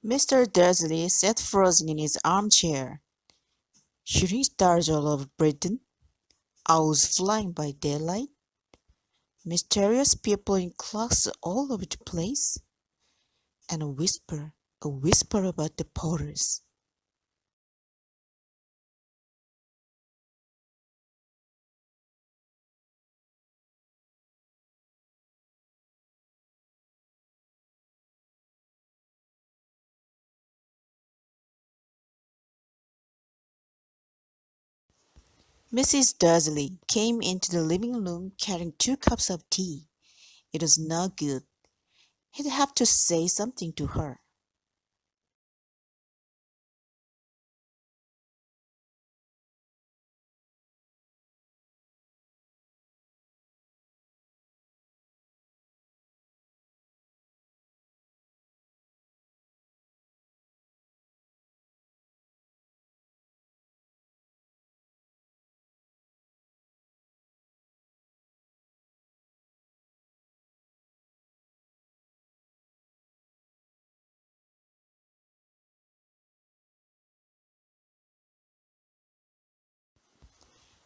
Mr. Dursley sat frozen in his armchair. Shooting stars all over Britain, owls flying by daylight, mysterious people in clocks all over the place, and a whisper about the porters. Mrs. Dursley came into the living room carrying 2 cups of tea. It was no good. He'd have to say something to her.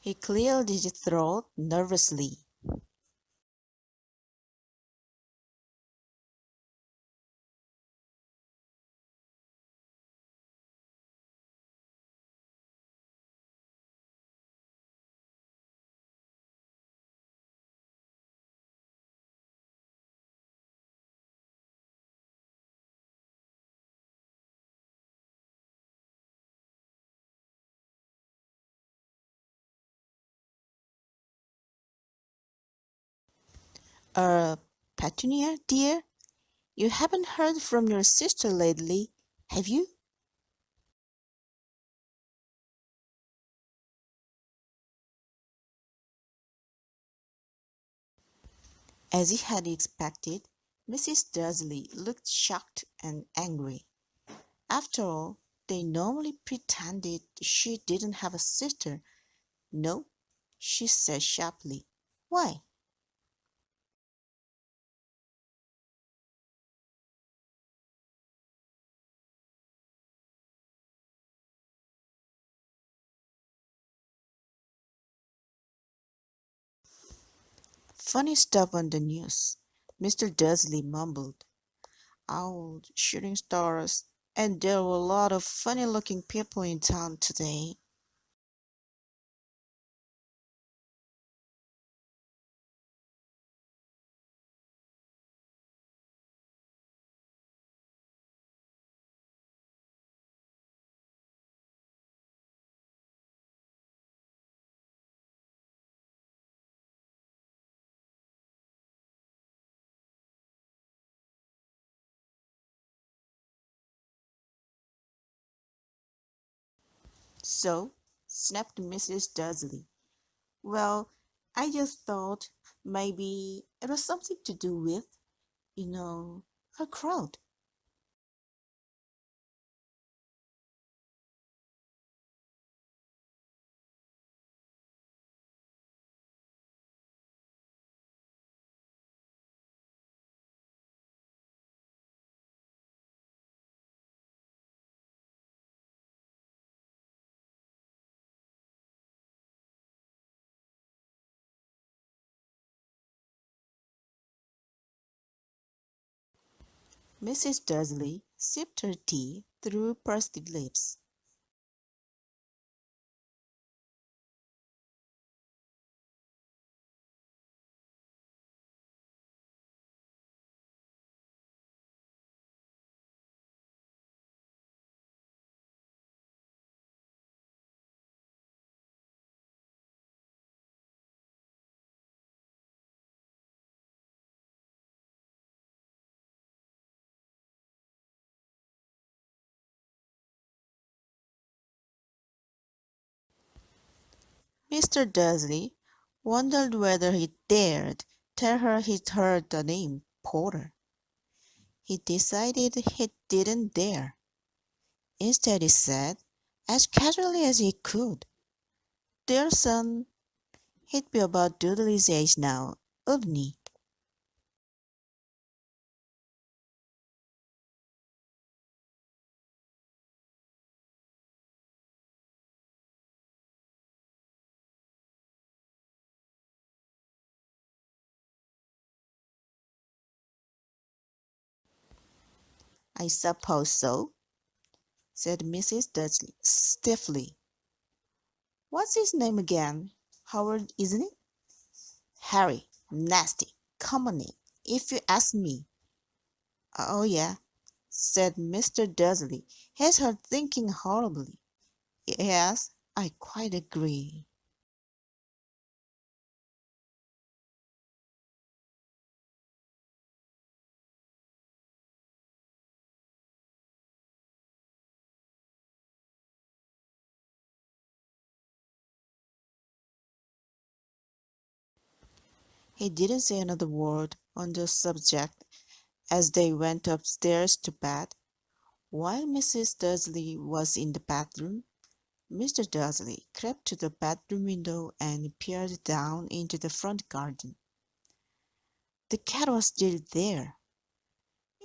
He cleared his throat nervously. Petunia, dear, you haven't heard from your sister lately, have you? As he had expected, Mrs. Dursley looked shocked and angry. After all, they normally pretended she didn't have a sister. No, she said sharply. Why? Funny stuff on the news, Mr. Dursley mumbled. Owls, shooting stars, and there were a lot of funny-looking people in town today. So, snapped Mrs. Dursley. Well, I just thought maybe it was something to do with, you know, her crowd. Mrs. Dursley sipped her tea through pursed lips. Mr. Dursley wondered whether he dared tell her he'd heard the name Porter. He decided he didn't dare. Instead, he said, as casually as he could, "Dear son, he'd be about Dudley's age now, wouldn't he?" I suppose so, said Mrs. Dudley stiffly. What's his name again? Howard, isn't it? Harry. Nasty. Common name, if you ask me. Oh, yeah, said Mr. Dudley, his heart thinking horribly. Yes, I quite agree. He didn't say another word on the subject as they went upstairs to bed. While Mrs. Dudley was in the bathroom, Mr. Dudley crept to the bedroom window and peered down into the front garden. The cat was still there.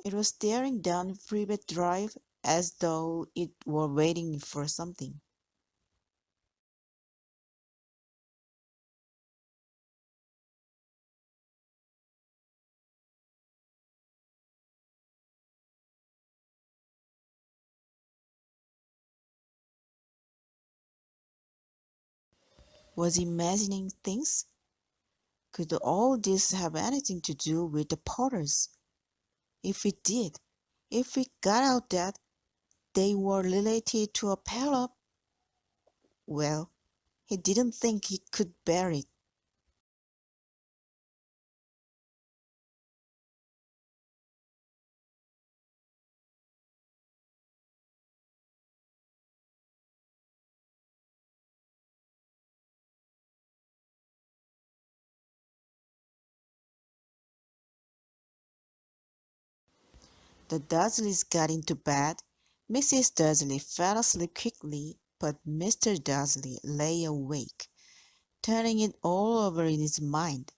It was staring down Privet Drive as though it were waiting for something. Was he imagining things? Could all this have anything to do with the Potters? If it did, if we got out that they were related to a pair of, well, he didn't think he could bear it. The Dursleys got into bed. Mrs. Dursley fell asleep quickly, but Mr. Dursley lay awake, turning it all over in his mind.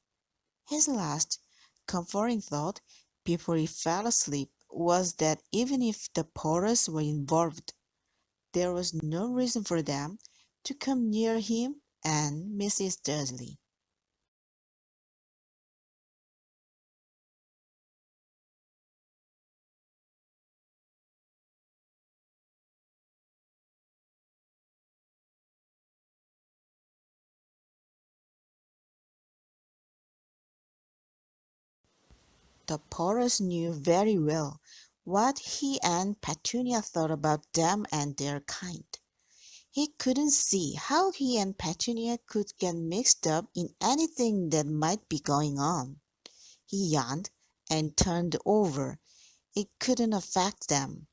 His last comforting thought before he fell asleep was that even if the Potters were involved, there was no reason for them to come near him and Mrs. Dursley. The Potters knew very well what he and Petunia thought about them and their kind. He couldn't see how he and Petunia could get mixed up in anything that might be going on. He yawned and turned over. It couldn't affect them.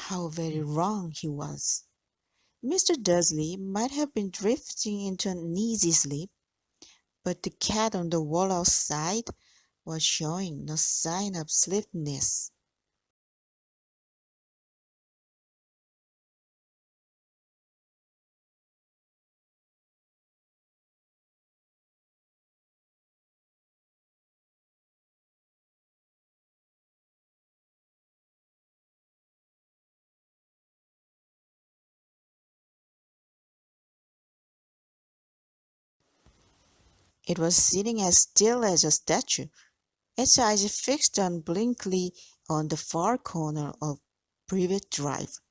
How very wrong he was. Mr. Dursley might have been drifting into an uneasy sleep, but the cat on the wall outside was showing no sign of sleepiness. It was sitting as still as a statue, its eyes fixed unblinkingly on the far corner of Privet Drive.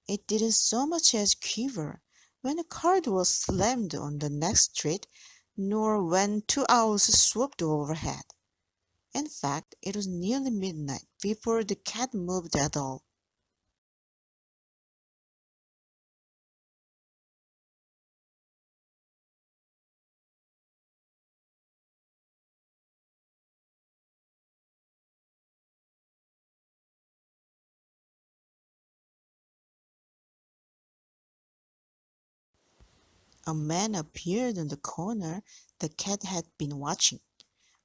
It didn't so much as quiver when a car door slammed on the next street, nor when two owls swooped overhead. In fact, it was nearly midnight before the cat moved at all. A man appeared on the corner the cat had been watching,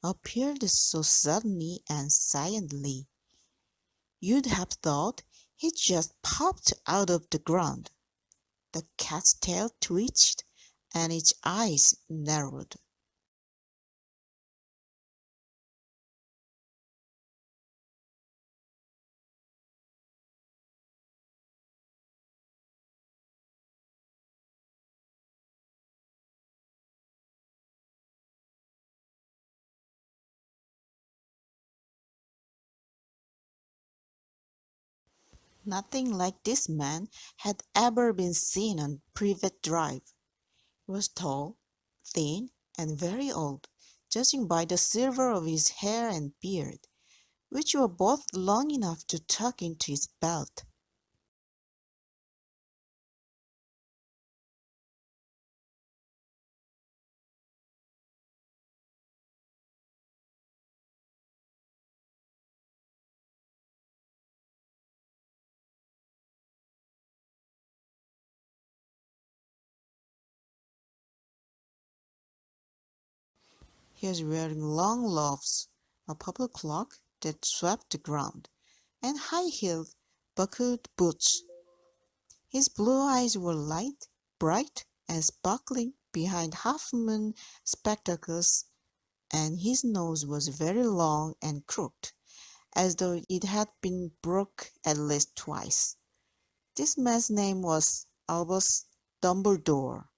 appeared so suddenly and silently. You'd have thought he'd just popped out of the ground. The cat's tail twitched, and its eyes narrowed. Nothing like this man had ever been seen on Privet Drive. He was tall, thin, and very old, judging by the silver of his hair and beard, which were both long enough to tuck into his belt. He was wearing long gloves, a purple cloak that swept the ground, and high-heeled, buckled boots. His blue eyes were light, bright, and sparkling behind half-moon spectacles, and his nose was very long and crooked, as though it had been broke at least twice. This man's name was Albus Dumbledore.